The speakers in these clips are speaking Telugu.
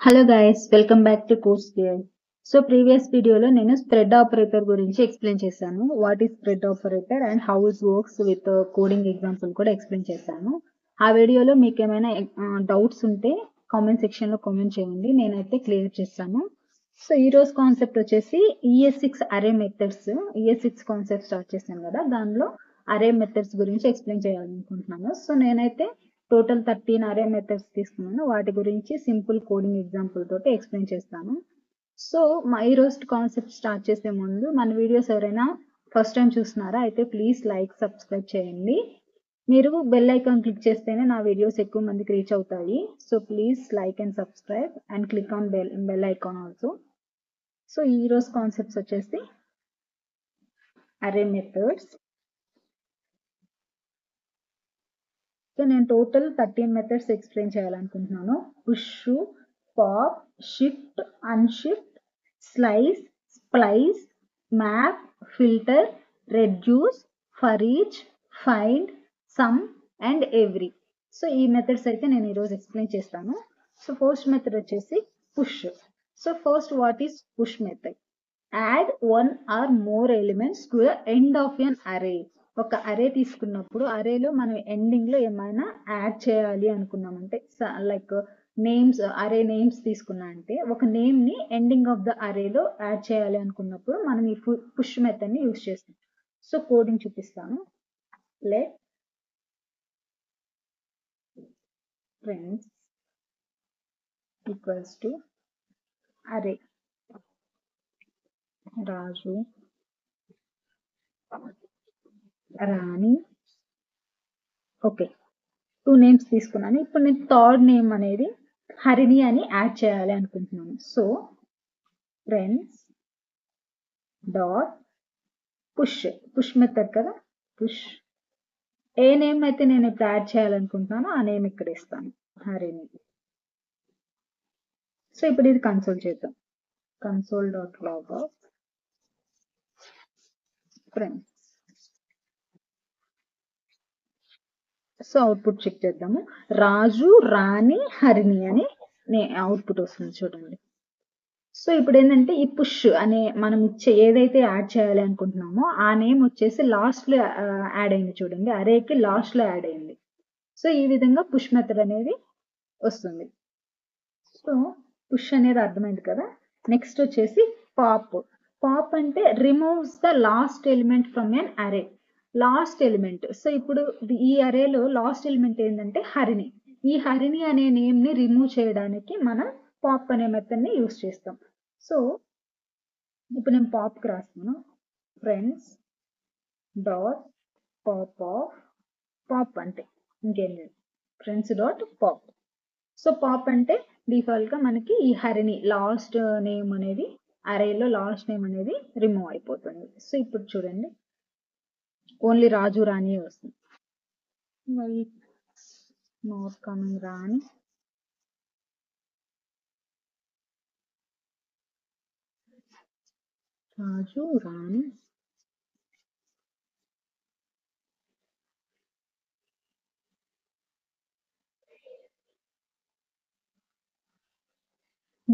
Hello guys, welcome back to course guide. So previous వీడియోలో నేను స్ప్రెడ్ ఆపరేటర్ గురించి ఎక్స్ప్లెయిన్ చేశాను. What is spread operator and how it works with coding example కూడా ఎక్స్ప్లెయిన్ చేశాను. ఆ వీడియోలో మీకు ఏమైనా డౌట్స్ ఉంటే కామెంట్ సెక్షన్లో కామెంట్ చేయండి, నేనైతే క్లియర్ చేస్తాను. సో ఈ రోజు కాన్సెప్ట్ వచ్చేసి ES6 అరే మెథడ్స్. ES6 కాన్సెప్ట్ స్టార్ట్ చేశాను కదా, దానిలో అరే మెథడ్స్ గురించి ఎక్స్ప్లెయిన్ చేయాలనుకుంటున్నాను. సో నేనైతే టోటల్ 13 అరే మెథడ్స్ తీసుకున్నాను. వాటి గురించి సింపుల్ కోడింగ్ ఎగ్జాంపుల్ తోటి ఎక్స్ప్లెయిన్ చేస్తాను. సో ఈ రోజు కాన్సెప్ట్ స్టార్ట్ చేసే ముందు మన వీడియోస్ ఎవరైనా ఫస్ట్ టైం చూస్తున్నారా అయితే ప్లీజ్ లైక్ సబ్స్క్రైబ్ చేయండి. మీరు బెల్ ఐకాన్ క్లిక్ చేస్తేనే నా వీడియోస్ ఎక్కువ మందికి రీచ్ అవుతాయి. So please like and subscribe and click on bell icon also. So ఈ రోజు కాన్సెప్ట్స్ వచ్చేసి అరే మెథడ్స్. సో నేను టోటల్ 13 మెథడ్స్ ఎక్స్ప్లెయిన్ చేయాలనుకుంటున్నాను. Push, pop, shift, unshift, slice, splice, map, filter, reduce, for each, find, some and every. So ఈ మెథడ్స్ అయితే నేను ఈరోజు ఎక్స్ప్లెయిన్ చేస్తాను. సో ఫస్ట్ మెథడ్ వచ్చేసి push. So first what is push method? Add one or more elements to the end of an అరే. ఒక అరే తీసుకున్నప్పుడు అరేలో మనం ఎండింగ్ లో ఏమైనా యాడ్ చేయాలి అనుకున్నామంటే, లైక్ నేమ్స్, అరే నేమ్స్ తీసుకున్నా అంటే ఒక నేమ్ ని ఎండింగ్ ఆఫ్ ద అరేలో యాడ్ చేయాలి అనుకున్నప్పుడు మనం ఈ పుష్ మెథడ్ ని యూజ్ చేస్తాం. సో కోడింగ్ చూపిస్తాను. లెట్ ఫ్రెండ్స్ ఈక్వల్స్ టు అరే రాజు, రాణి. ఓకే, 2 నేమ్స్ తీసుకున్నాను. ఇప్పుడు నేను థర్డ్ నేమ్ అనేది హరిణి అని యాడ్ చేయాలి అనుకుంటున్నాను. So friends dot push method కదా, పుష్ ఏ నేమ్ అయితే నేను ఇప్పుడు యాడ్ చేయాలనుకుంటున్నానో ఆ నేమ్ ఇక్కడ ఇస్తాను, హరిణి. సో ఇప్పుడు ఇది కన్సోల్ చేద్దాం. Console dot log of friends. So output check చేద్దాము. రాజు, రాణి, హరిణి అని అవుట్పుట్ వస్తుంది చూడండి. సో ఇప్పుడు ఏంటంటే ఈ పుష్ అనే మనం ఇచ్చే ఏదైతే యాడ్ చేయాలి అనుకుంటున్నామో ఆ నేమ్ వచ్చేసి లాస్ట్ లో యాడ్ అయింది చూడండి, అరేకి లాస్ట్ లో యాడ్ అయింది. సో ఈ విధంగా పుష్ మెథడ్ అనేది వస్తుంది. సో పుష్ అనేది అర్థమైంది కదా. నెక్స్ట్ వచ్చేసి పాప్. పాప్ అంటే removes the last element from an array. Last element. So ఇప్పుడు ఈ అరేలో లాస్ట్ ఎలిమెంట్ ఏంటంటే హరిణి. ఈ హరిణి అనే నేమ్ ని రిమూవ్ చేయడానికి మనం పాప్ అనే మెథడ్ ని యూజ్ చేస్తాం. సో ఇప్పుడు నేను పాప్ కి రాస్తాను. Friends dot pop of, pop అంటే ఇంకేం లేదు, friends dot pop. So pop అంటే డిఫాల్ట్ గా మనకి ఈ హరిణి లాస్ట్ నేమ్ అనేది అరేలో లాస్ట్ నేమ్ అనేది రిమూవ్ అయిపోతుంది. సో ఇప్పుడు చూడండి ఓన్లీ రాజు, రాణి వస్తుంది. మరి not coming Rani. Raju, Rani.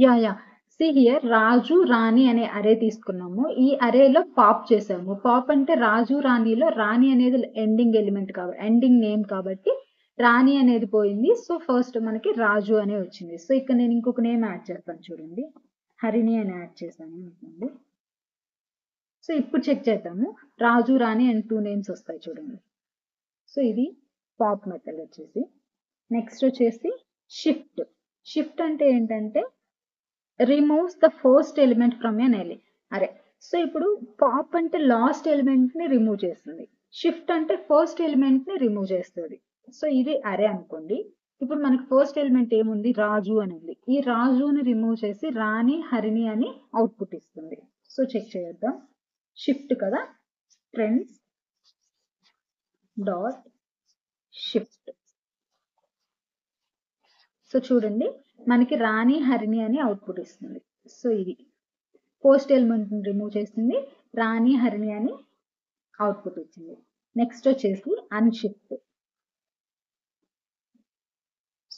Yeah see here Raju, Rani అనే అరే తీసుకున్నాము. ఈ అరేలో పాప్ చేసాము. పాప్ అంటే రాజు, రాణిలో రాణి అనేది ఎండింగ్ ఎలిమెంట్ కాబట్టి, ఎండింగ్ నేమ్ కాబట్టి రాణి అనేది పోయింది. సో ఫస్ట్ మనకి రాజు అనే వచ్చింది. సో ఇక్కడ నేను ఇంకొక నేమ్ యాడ్ చేస్తాను చూడండి, హరిణి అని యాడ్ చేశాను అనుకోండి. సో ఇప్పుడు చెక్ చేద్దాము. రాజు, రాణి అండ్ 2 నేమ్స్ వస్తాయి చూడండి. సో ఇది పాప్ మెథడ్ వచ్చేసి. నెక్స్ట్ వచ్చేసి షిఫ్ట్. షిఫ్ట్ అంటే ఏంటంటే removes the first element from an array. So ఇప్పుడు పాప్ అంటే లాస్ట్ ఎలిమెంట్ ని రిమూవ్ చేస్తుంది, షిఫ్ట్ అంటే ఫస్ట్ ఎలిమెంట్ ని రిమూవ్ చేస్తుంది. సో ఇది అరే అనుకోండి. ఇప్పుడు మనకి ఫస్ట్ ఎలిమెంట్ ఏముంది, రాజు అని ఉంది. ఈ రాజుని రిమూవ్ చేసి రాణి, హరిణి అని అవుట్పుట్ ఇస్తుంది. సో చెక్ చేద్దాం. షిఫ్ట్ కదా, ఫ్రెండ్స్ డాట్ షిఫ్ట్. సో చూడండి మనకి రాణి, హరిణి అని అవుట్పుట్ ఇస్తుంది. సో ఇది పోస్ట్ ఎలిమెంట్ రిమూవ్ చేస్తుంది, రాణి, హరిణి అని అవుట్పుట్ ఇచ్చింది. నెక్స్ట్ వచ్చేసి unshift.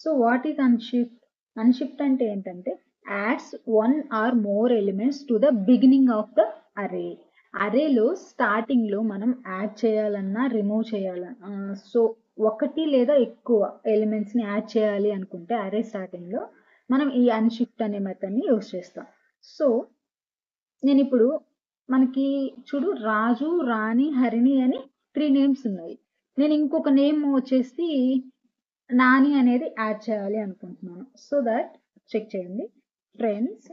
So what is unshift? Unshift అంటే ఏంటంటే ads 1 or more elements to the beginning of the అరే. అరేలో స్టార్టింగ్ లో మనం యాడ్ చేయాలన్నా రిమూవ్ చేయాలన్నా సో ఒకటి లేదా ఎక్కువ ఎలిమెంట్స్ ని యాడ్ చేయాలి అనుకుంటే అరే స్టార్టింగ్ లో మనం ఈ అన్షిఫ్ట్ అనే మెథడ్ ని యూజ్ చేస్తాం. సో నేను ఇప్పుడు మనకి చూడు రాజు, రాణి, హరిణి అని 3 నేమ్స్ ఉన్నాయి. నేను ఇంకొక నేమ్ వచ్చేసి నాని అనేది యాడ్ చేయాలి అనుకుంటున్నాను. సో దట్ చెక్ చేయండి. Friends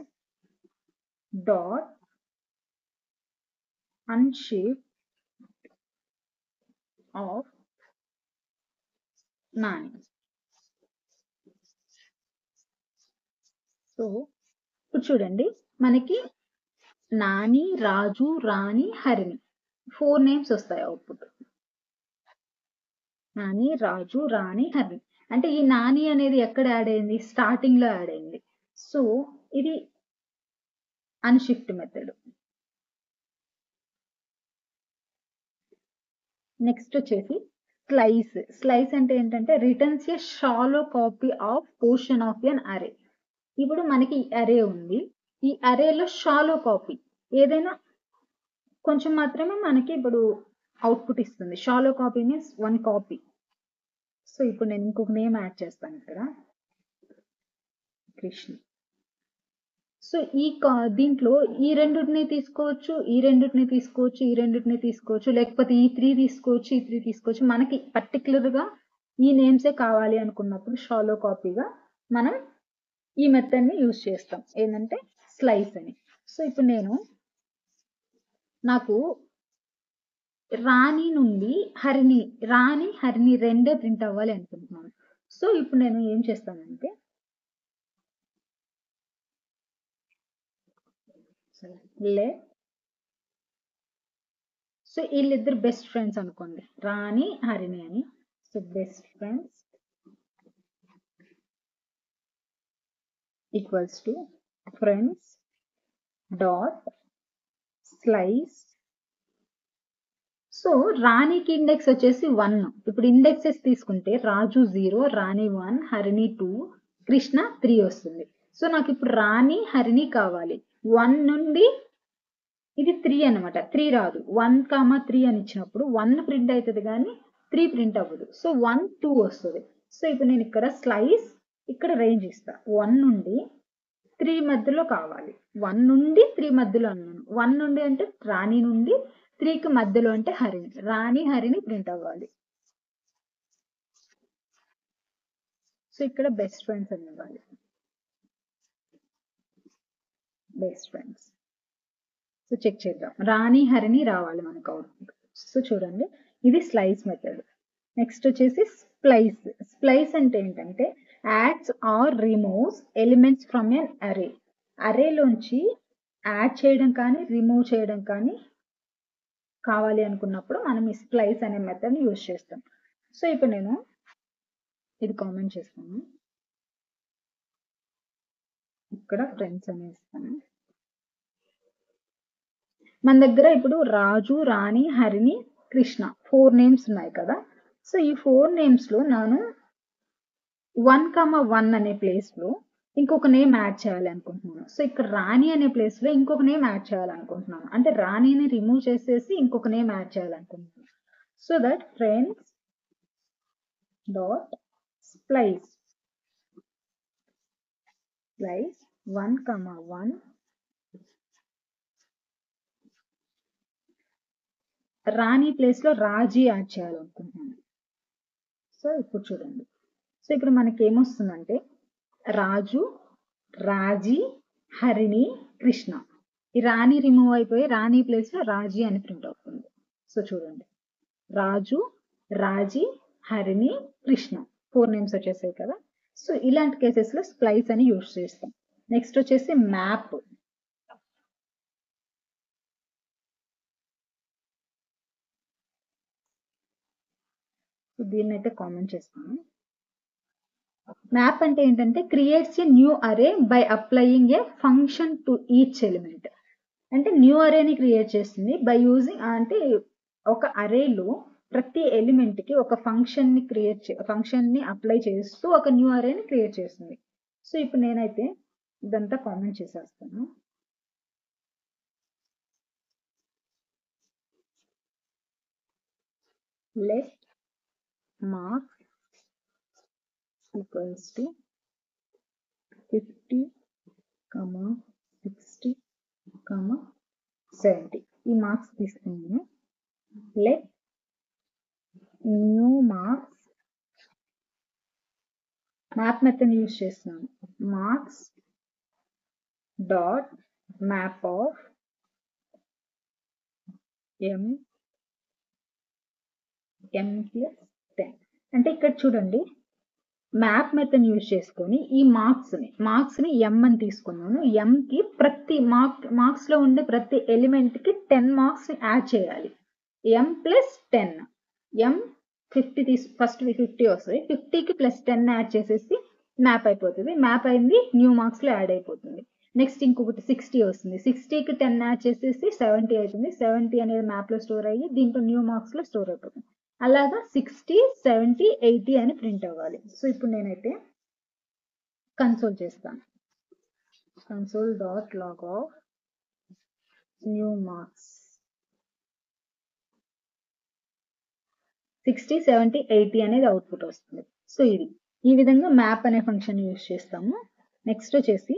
dot unshift of Nani. So ఇప్పుడు చూడండి మనకి నాని, రాజు, రాణి, హరిణి 4 నేమ్స్ వస్తాయి అవుట్పుట్. నాని, రాజు, రాణి, హరిణి. అంటే ఈ నాని అనేది ఎక్కడ యాడ్ అయింది? స్టార్టింగ్ లో యాడ్ అయింది. సో ఇది అన్షిఫ్ట్ మెథడ్. నెక్స్ట్ వచ్చేసి స్లైస్. స్లైస్ అంటే ఏంటంటే returns a shallow copy of portion of an array. ఇప్పుడు మనకి అరే ఉంది, ఈ అరేలో షాలో కాపీ ఏదైనా కొంచెం మాత్రమే మనకి ఇప్పుడు అవుట్పుట్ ఇస్తుంది. Shallow copy means 1 copy. So ఇప్పుడు నేను ఇంకొక నేమ్ యాడ్ చేస్తాను ఇక్కడ, కృష్ణ. సో దీంట్లో ఈ రెండుని తీసుకోవచ్చు, ఈ రెండుని తీసుకోవచ్చు, ఈ రెండుని తీసుకోవచ్చు, లేకపోతే ఈ 3 తీసుకోవచ్చు, ఈ 3 తీసుకోవచ్చు. మనకి పర్టికులర్ గా ఈ నేమ్సే కావాలి అనుకున్నప్పుడు షాలో కాపీగా మనం ఈ మెథడ్ ని యూజ్ చేస్తాం, ఏంటంటే స్లైస్ అని. సో ఇప్పుడు నాకు రాణి నుండి రాణి హరిణి రెండే ప్రింట్ అవ్వాలి అనుకుంటున్నాను. సో ఇప్పుడు నేను ఏం చేస్తానంటే సో వీళ్ళిద్దరు బెస్ట్ ఫ్రెండ్స్ అనుకోండి, రాణి హరిణి అని. So best friends equals to friends dot slice. So రాణికి ఇండెక్స్ వచ్చేసి 1. ఇప్పుడు ఇండెక్సెస్ తీసుకుంటే రాజు 0, రాణి 1, హరిణి 2, కృష్ణ 3 వస్తుంది. సో నాకు ఇప్పుడు రాణి హరిణి కావాలి. 1 నుండి ఇది 3 అనమాట, 3 రాదు. 1,3 అని ఇచ్చినప్పుడు 1 ప్రింట్ అవుతుంది కానీ 3 ప్రింట్ అవ్వదు. సో 1, 2 వస్తుంది. సో ఇప్పుడు నేను ఇక్కడ స్లైస్ ఇక్కడ రేంజ్ ఇస్తా. 1 నుండి 3 మధ్యలో కావాలి. 1 నుండి 3 మధ్యలో అన్నాను. 1 నుండి అంటే రాణి నుండి 3కి మధ్యలో అంటే హరిణి. రాణి హరిణి ప్రింట్ అవ్వాలి. సో ఇక్కడ బెస్ట్ ఫ్రెండ్స్ అని ఇవ్వాలి, బెస్ట్ ఫ్రెండ్స్. సో చెక్ చేద్దాం, రాణి హరిణి రావాలి మనకు అవుట్పుట్. సో చూడండి ఇది స్లైస్ మెథడ్. నెక్స్ట్ వచ్చేసి స్ప్లైస్. స్ప్లైస్ అంటే ఏంటంటే adds or removes elements from an array. అరేలోంచి యాడ్ చేయడం కానీ రిమూవ్ చేయడం కానీ కావాలి అనుకున్నప్పుడు మనం ఈ స్ప్లైస్ అనే మెథడ్ యూజ్ చేస్తాం. సో ఇప్పుడు నేను ఇది కామెంట్ చేస్తాను, ఇక్కడ ఫ్రెండ్స్ అని ఇస్తాను. మన దగ్గర ఇప్పుడు రాజు, రాణి, హరిణి, కృష్ణ 4 నేమ్స్ ఉన్నాయి కదా. సో ఈ 4 నేమ్స్ లో నేను 1,1 అనే ప్లేస్ లో ఇంకొక నేమ్ యాడ్ చేయాలి అనుకుంటున్నాను. సో ఇక్కడ రాణి అనే ప్లేస్ లో ఇంకొక నేమ్ యాడ్ చేయాలనుకుంటున్నాను, అంటే రాణిని రిమూవ్ చేసేసి ఇంకొక నేమ్ యాడ్ చేయాలనుకుంటున్నాను. So that friends dot splice 1,1 Rani place లో రాజీ యాడ్ చేయాలనుకుంటున్నాను. సో ఇప్పుడు చూడండి, సో ఇప్పుడు మనకి ఏమొస్తుందంటే రాజు, రాజీ, హరిణి, కృష్ణ. ఈ రాణి రిమూవ్ అయిపోయి రాణి ప్లేస్ లో రాజీ అని ప్రింట్ అవుతుంది. సో చూడండి రాజు, రాజీ, హరిణి, కృష్ణ 4 నేమ్స్ వచ్చేసాయి కదా. సో ఇలాంటి కేసెస్ లో స్ప్లైస్ అని యూజ్ చేస్తాం. నెక్స్ట్ వచ్చేసి మ్యాప్. దీన్ని అయితే కామెంట్ చేస్తాను. మ్యాప్ అంటే ఏంటంటే క్రియేట్స్ ఏ న్యూ అరే by applying A function to each element. అంటే న్యూ అరేని క్రియేట్ చేస్తుంది బై యూజింగ్, అంటే ఒక అరేలో ప్రతి ఎలిమెంట్ కి ఒక ఫంక్షన్ ని అప్లై చేస్తూ ఒక న్యూ అరేని క్రియేట్ చేస్తుంది. సో ఇప్పుడు నేనైతే ఇదంతా కామెంట్ చేసేస్తాను. Let marks equals to 50, 60, 70. ఈ మార్క్స్ తీసుకున్నాను. Let new marks, map method use చేస్తున్నాను. Marks dot map of m plus 10. అంటే ఇక్కడ చూడండి, మ్యాప్ మెథడ్ యూజ్ చేసుకొని ఈ మార్క్స్ ని m అని తీసుకున్నాను. m కి ప్రతి మార్క్స్ లో ఉండే ప్రతి ఎలిమెంట్ కి 10 మార్క్స్ యాడ్ చేయాలి. m ప్లస్ 10, m 50 ఫస్ట్ 50 వస్తుంది, 50కి ప్లస్ 10 యాడ్ చేసేసి మ్యాప్ అయిపోతుంది. మ్యాప్ అయింది, న్యూ మార్క్స్ లో యాడ్ అయిపోతుంది. నెక్స్ట్ ఇంకొకటి 60 వస్తుంది, 60కి 10 యాడ్ చేసేసి 70 అవుతుంది. 70 అనేది మ్యాప్ లో స్టోర్ అయ్యి దీంట్లో న్యూ మార్క్స్ లో స్టోర్ అయిపోతుంది. అలాగా 60, 70, 80 అని ప్రింట్ అవ్వాలి. సో ఇప్పుడు నేనైతే కన్సోల్ చేస్తాను. Console dot log of new marks 60, 70, 80 అనేది అవుట్పుట్ వస్తుంది. సో ఇది ఈ విధంగా మ్యాప్ అనే ఫంక్షన్ యూజ్ చేస్తాము. నెక్స్ట్ వచ్చేసి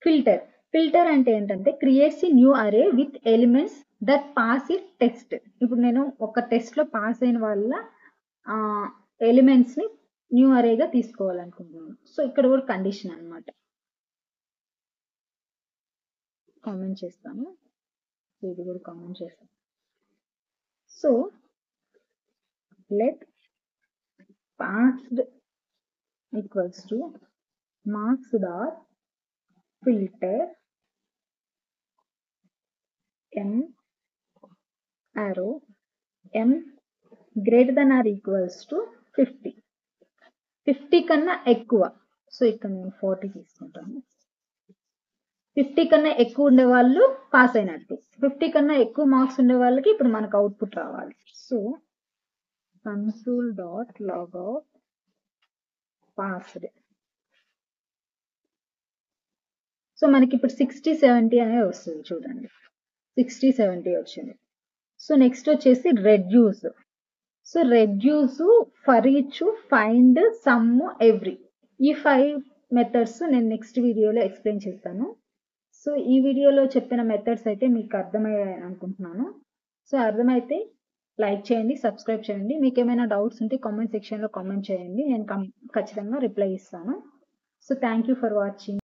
ఫిల్టర్. ఫిల్టర్ అంటే ఏంటంటే క్రియేట్స్ న్యూ అరే with elements that pass it test. ఇప్పుడు నేను ఒక టెస్ట్ లో పాస్ అయిన వాళ్ళ ఎలిమెంట్స్ ని న్యూ అరేగా తీసుకోవాలనుకుంటున్నాను. సో ఇక్కడ కూడా కండిషన్ అన్నమాట. కామెంట్ చేస్తాను, ఇది కూడా కామెంట్ చేస్తాను. So let passed equals to marks dot filter m arrow m greater than or equals to 50. 50 కన్నా ఎక్కువ. సో ఇక్కడ నేను 40 తీసుకుంటాను. 50 కన్నా ఎక్కువ ఉండే వాళ్ళు పాస్ అయినట్టు, 50 కన్నా ఎక్కువ మార్క్స్ ఉండే వాళ్ళకి ఇప్పుడు మనకు అవుట్పుట్ రావాలి. So console dot log of passed. So మనకి ఇప్పుడు 60, 70 అనేది వస్తుంది చూడండి. 60, 70 వచ్చింది. సో నెక్స్ట్ వచ్చేసి reduce. So reduce, for each, find, some, every, ఈ 5 మెథడ్స్ నేను నెక్స్ట్ వీడియోలో ఎక్స్ప్లెయిన్ చేస్తాను. సో ఈ వీడియోలో చెప్పిన మెథడ్స్ అయితే మీకు అర్థమయ్యాయి అనుకుంటున్నాను. సో అర్థమైతే లైక్ చేయండి, సబ్స్క్రైబ్ చేయండి. మీకు ఏమైనా డౌట్స్ ఉంటే కామెంట్ సెక్షన్లో కామెంట్ చేయండి, నేను ఖచ్చితంగా రిప్లై ఇస్తాను. So thank you for watching.